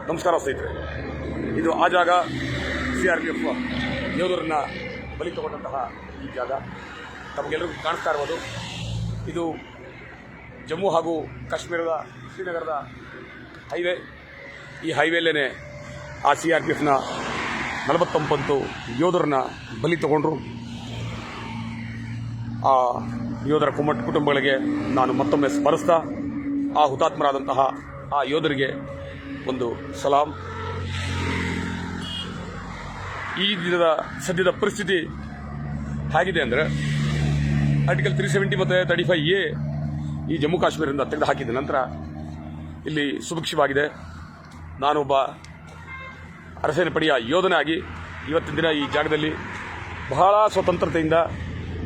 ನಮಸ್ಕಾರ ಸ್ನೇಹಿತರೆ, ಇದು ಆ ಜಾಗ CRPF ಯೋಧರನ್ನ ಬಲಿ ತಗೊಂಡಂತಹ ಈ ಜಾಗ ತಮಗೆಲ್ಲರಿಗೂ ಕಾಣಿಸ್ತಾ ಇರ್ಬೋದು. ಇದು ಜಮ್ಮು ಹಾಗೂ ಕಾಶ್ಮೀರದ ಶ್ರೀನಗರದ ಹೈವೇ. ಈ ಹೈವೇಲೇ ಆ CRPFನ 49 ಯೋಧರನ್ನ ಬಲಿ ತಗೊಂಡ್ರು. ಆ ಯೋಧರ ಕುಟುಂಬಗಳಿಗೆ ನಾನು ಮತ್ತೊಮ್ಮೆ ಸ್ಮರಿಸ್ತಾ ಆ ಹುತಾತ್ಮರಾದಂತಹ ಆ ಯೋಧರಿಗೆ ಒಂದು ಸಲಾಂ. ಈ ದಿನದ ಸದ್ಯದ ಪರಿಸ್ಥಿತಿ ಹೇಗಿದೆ ಅಂದರೆ, ಆರ್ಟಿಕಲ್ 370 ಮತ್ತು 35A ಈ ಜಮ್ಮು ಕಾಶ್ಮೀರದಿಂದ ತೆಗೆದು ಹಾಕಿದ ನಂತರ ಇಲ್ಲಿ ಸುಭಿಕ್ಷವಾಗಿದೆ. ನಾನೊಬ್ಬ ಅರಸೇನೆ ಪಡೆಯ ಯೋಧನಾಗಿ ಇವತ್ತಿನ ದಿನ ಈ ಜಾಗದಲ್ಲಿ ಬಹಳ ಸ್ವತಂತ್ರತೆಯಿಂದ,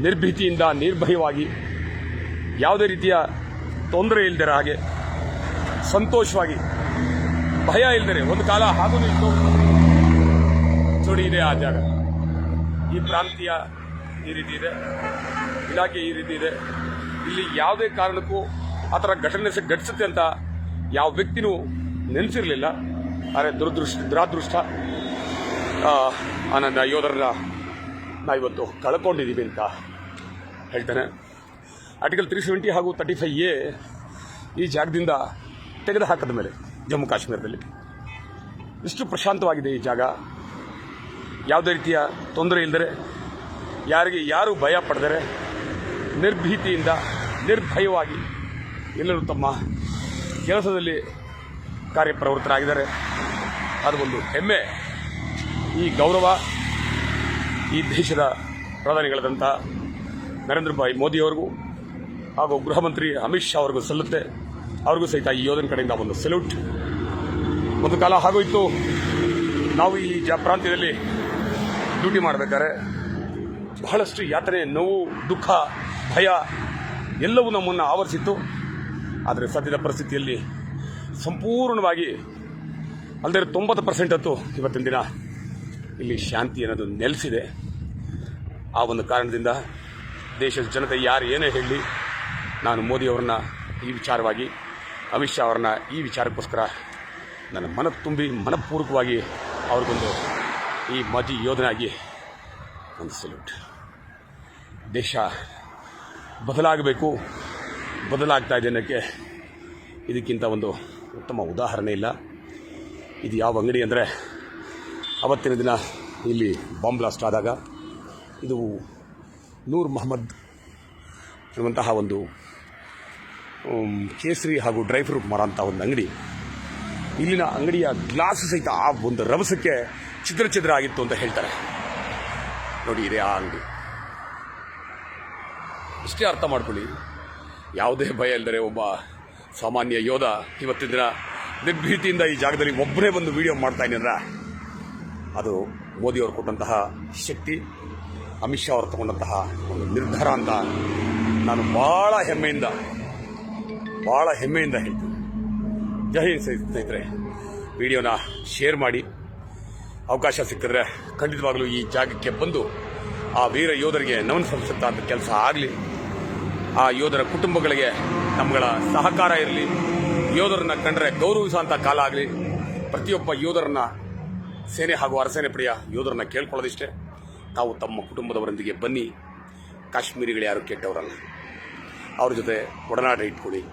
ನಿರ್ಭೀತಿಯಿಂದ, ನಿರ್ಭಯವಾಗಿ, ಯಾವುದೇ ರೀತಿಯ ತೊಂದರೆ ಇಲ್ಲದಿರ ಹಾಗೆ ಸಂತೋಷವಾಗಿ, ಭಯ ಇಲ್ಲದೆ, ಒಂದು ಕಾಲ ಹಾಗೂ ಇತ್ತು ನೋಡಿ ಇದೆ ಆ ಜಾಗ. ಈ ಪ್ರಾಂತೀಯ ಈ ರೀತಿ ಇದೆ, ಇಲಾಖೆ ಈ ರೀತಿ ಇದೆ. ಇಲ್ಲಿ ಯಾವುದೇ ಕಾರಣಕ್ಕೂ ಆ ಥರ ಘಟನೆ ಘಟಿಸುತ್ತೆ ಅಂತ ಯಾವ ವ್ಯಕ್ತಿನೂ ನೆನೆಸಿರಲಿಲ್ಲ. ಆದರೆ ದುರಾದೃಷ್ಟ ನನ್ನ ಯೋಧರನ್ನ ನಾವಿವತ್ತು ಕಳ್ಕೊಂಡಿದ್ದೀವಿ ಅಂತ ಹೇಳ್ತಾನೆ. ಆರ್ಟಿಕಲ್ 370 ಹಾಗೂ 35A ಈ ಜಾಗದಿಂದ ತೆಗೆದು ಹಾಕಿದ ಮೇಲೆ ಜಮ್ಮು ಕಾಶ್ಮೀರದಲ್ಲಿ ಇಷ್ಟು ಪ್ರಶಾಂತವಾಗಿದೆ ಈ ಜಾಗ. ಯಾವುದೇ ರೀತಿಯ ತೊಂದರೆ ಇಲ್ಲದೆ, ಯಾರು ಭಯ ಪಡೆದರೆ, ನಿರ್ಭೀತಿಯಿಂದ, ನಿರ್ಭಯವಾಗಿ ಎಲ್ಲರೂ ತಮ್ಮ ಕೆಲಸದಲ್ಲಿ ಕಾರ್ಯಪ್ರವೃತ್ತರಾಗಿದ್ದಾರೆ. ಅದು ಒಂದು ಹೆಮ್ಮೆ. ಈ ಗೌರವ ಈ ದೇಶದ ಪ್ರಧಾನಿಗಳಾದಂಥ ನರೇಂದ್ರ ಭಾಯಿ ಮೋದಿಯವರಿಗೂ ಹಾಗೂ ಗೃಹ ಮಂತ್ರಿ ಅಮಿತ್ ಶಾ ಅವರಿಗೂ ಸಲ್ಲುತ್ತೆ. ಅವ್ರಿಗೂ ಸಹಿತ ಈ ಯೋಧನ ಕಡೆಯಿಂದ ಒಂದು ಸಲ್ಯೂಟ್. ಒಂದು ಕಾಲ ಆಗೋಯಿತು, ನಾವು ಈ ಪ್ರಾಂತ್ಯದಲ್ಲಿ ಡ್ಯೂಟಿ ಮಾಡಬೇಕಾದ್ರೆ ಬಹಳಷ್ಟು ಯಾತನೆ, ನೋವು, ದುಃಖ, ಭಯ ಎಲ್ಲವೂ ನಮ್ಮನ್ನು ಆವರಿಸಿತ್ತು. ಆದರೆ ಸದ್ಯದ ಪರಿಸ್ಥಿತಿಯಲ್ಲಿ ಸಂಪೂರ್ಣವಾಗಿ ಅಲ್ಲದೆ 90% ಅಂತೂ ಇವತ್ತಿನ ದಿನ ಇಲ್ಲಿ ಶಾಂತಿ ಅನ್ನೋದು ನೆಲೆಸಿದೆ. ಆ ಒಂದು ಕಾರಣದಿಂದ ದೇಶದ ಜನತೆ ಯಾರು ಏನೇ ಹೇಳಿ, ನಾನು ಮೋದಿಯವ್ರನ್ನ ಈ ವಿಚಾರವಾಗಿ, ಅಮಿತ್ ಶಾ ಅವ್ರನ್ನ ಈ ವಿಚಾರಕ್ಕೋಸ್ಕರ ನನ್ನ ಮನಪೂರ್ವಕವಾಗಿ ಅವ್ರಿಗೊಂದು ಈ ಮಾಜಿ ಯೋಧನಾಗಿ ಒಂದು ಸಲ್ಯೂಟ್. ದೇಶ ಬದಲಾಗಬೇಕು, ಬದಲಾಗ್ತಾ ಇದೆ ಅನ್ನೋಕ್ಕೆ ಇದಕ್ಕಿಂತ ಒಂದು ಉತ್ತಮ ಉದಾಹರಣೆ ಇಲ್ಲ. ಇದು ಯಾವ ಅಂಗಡಿ ಅಂದರೆ, ಅವತ್ತಿನ ದಿನ ಇಲ್ಲಿ ಬಾಂಬ್ ಬ್ಲಾಸ್ಟ್ ಆದಾಗ ಇದು ನೂರ್ ಮೊಹಮ್ಮದ್ ಅನ್ನುವಂತಹ ಒಂದು ಕೇಸರಿ ಹಾಗೂ ಡ್ರೈ ಫ್ರೂಟ್ ಮಾರೋಂಥ ಒಂದು ಅಂಗಡಿ. ಇಲ್ಲಿನ ಅಂಗಡಿಯ ಗ್ಲಾಸ್ ಸಹಿತ ಆ ಒಂದು ರಭಸಕ್ಕೆ ಛಿದ್ರ ಆಗಿತ್ತು ಅಂತ ಹೇಳ್ತಾರೆ. ನೋಡಿ, ಇದೆ ಆ ಅಂಗಡಿ. ಇಷ್ಟೇ ಅರ್ಥ ಮಾಡ್ಕೊಳ್ಳಿ, ಯಾವುದೇ ಭಯ ಇಲ್ಲದೆ ಒಬ್ಬ ಸಾಮಾನ್ಯ ಯೋಧ ಇವತ್ತಿನ ದಿನ ನಿರ್ಭೀತಿಯಿಂದ ಈ ಜಾಗದಲ್ಲಿ ಒಬ್ಬರೇ ಬಂದು ವಿಡಿಯೋ ಮಾಡ್ತಾ ಇದ್ದಾರೆ. ಅದು ಮೋದಿಯವರು ಕೊಟ್ಟಂತಹ ಶಕ್ತಿ, ಅಮಿತ್ ಶಾ ಅವರು ತಗೊಂಡಂತಹ ಒಂದು ನಿರ್ಧಾರ ಅಂತ ನಾನು ಭಾಳ ಹೆಮ್ಮೆಯಿಂದ ಹೇಳ್ತೀನಿ. ಜೈ ಹಿಂದ್ ಸ್ನೇಹಿತರೆ. ವಿಡಿಯೋನ ಶೇರ್ ಮಾಡಿ, ಅವಕಾಶ ಸಿಕ್ಕಿದ್ರೆ ಖಂಡಿತವಾಗಲೂ ಈ ಜಾಗಕ್ಕೆ ಬಂದು ಆ ವೀರ ಯೋಧರಿಗೆ ನಮನ ಸಲ್ಲಿಸುವಂಥ ಕೆಲಸ ಆಗಲಿ. ಆ ಯೋಧರ ಕುಟುಂಬಗಳಿಗೆ ನಮ್ಮಗಳ ಸಹಕಾರ ಇರಲಿ. ಯೋಧರನ್ನ ಕಂಡ್ರೆ ಗೌರವಿಸುವಂಥ ಕಾಲ ಆಗಲಿ. ಪ್ರತಿಯೊಬ್ಬ ಯೋಧರನ್ನ, ಸೇನೆ ಹಾಗೂ ಅರಸೇನೆ ಪಡೆಯ ಯೋಧರನ್ನ ಕೇಳ್ಕೊಳ್ಳೋದಿಷ್ಟೇ, ತಾವು ತಮ್ಮ ಕುಟುಂಬದವರೊಂದಿಗೆ ಬನ್ನಿ. ಕಾಶ್ಮೀರಿಗಳು ಯಾರು ಕೆಟ್ಟವರಲ್ಲ, ಅವ್ರ ಜೊತೆ ಒಡನಾಟ ಇಟ್ಕೊಳ್ಳಿ.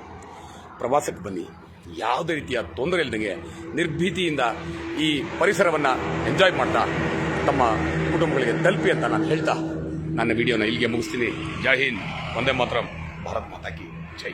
ಪ್ರವಾಸಕ್ಕೆ ಬನ್ನಿ. ಯಾವುದೇ ರೀತಿಯ ತೊಂದರೆ ಇಲ್ಲದಂಗೆ ನಿರ್ಭೀತಿಯಿಂದ ಈ ಪರಿಸರವನ್ನು ಎಂಜಾಯ್ ಮಾಡ್ತಾ ತಮ್ಮ ಕುಟುಂಬಗಳಿಗೆ ತಲುಪಿ ಅಂತ ನಾನು ಹೇಳ್ತಾ ನನ್ನ ವಿಡಿಯೋನ ಇಲ್ಲಿಗೆ ಮುಗಿಸ್ತೀನಿ. ಜೈ ಹಿಂದ್, ವಂದೇ ಮಾತರಂ, ಭಾರತ್ ಮಾತಾ ಕಿ ಜೈ.